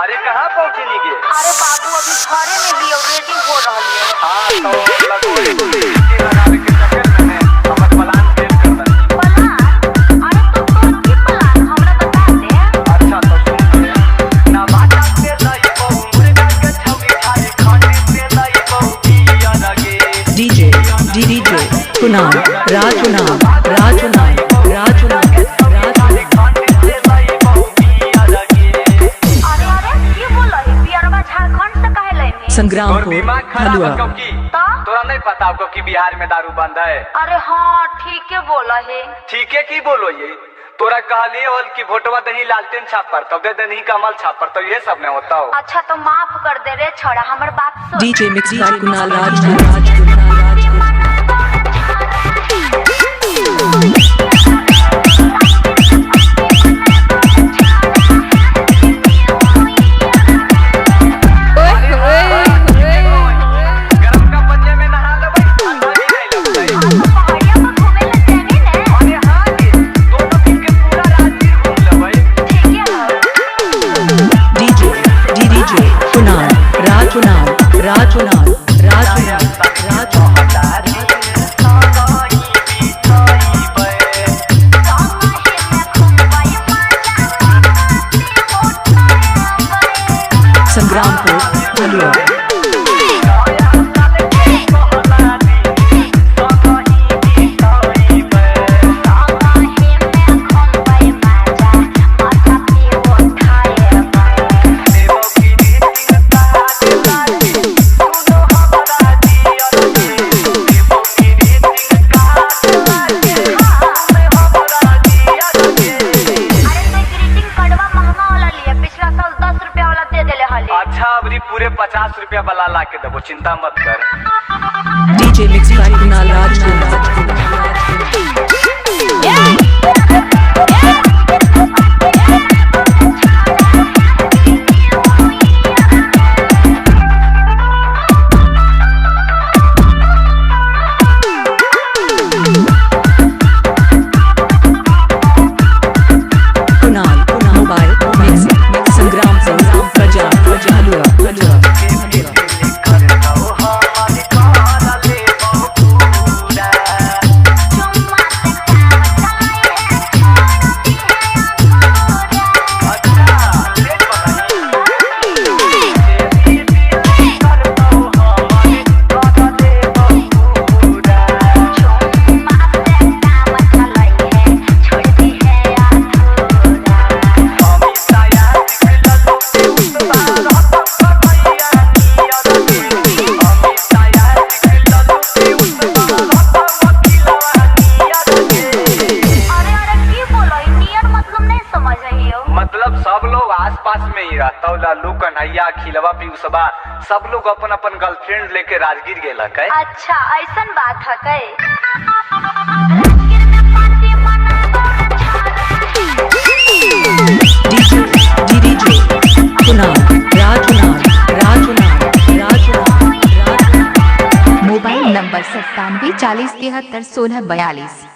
अरे कहाँ पहुँचनी गे? अरे बाबू अभी घरे में भी रेडी हो रही है। हाँ तो लगावे के चक्कर में हमर प्लान फेल कर दे। प्लान? अरे तो तोर की प्लान हमरा बता दे। अच्छा तो सुन ले, ना बाटा से लाई बहु मुर्गा के छौरी खाए खाने से लाई बहु पिया लगे। DJ Kunal Rajunav संग्रामपुर हलवा। तोरा नहीं पता आपको कि बिहार में दारू बंद है? अरे हाँ ठीक है बोला है। ठीक है की बोलो ये? तोरा कहलिए होल कि वोटवा दही लालटेन छाप पर तब दे दही कमल छाप पर तो ये सब नहीं होता हो। अच्छा तो माफ कर दे रे छोड़ा हमर बात सुन। DJ मिक्स बाय कुणाल राज। संग्रामपुर हलवा। अच्छा अबरी पूरे 50 रुपया वाला ला के देबो, चिंता मत कर। DJ मिक्स बाय कुणाल राज। मतलब सब लोग आसपास में ही रहता, लालू कन्हैया खिलवा पीयूसबा सब लोग अपन अपन गर्लफ्रेंड लेके राजगीर गेल है। अच्छा ऐसन बात है कई। DJ कुणाल राजुनाव। Mobile number 97 40 73 16 42।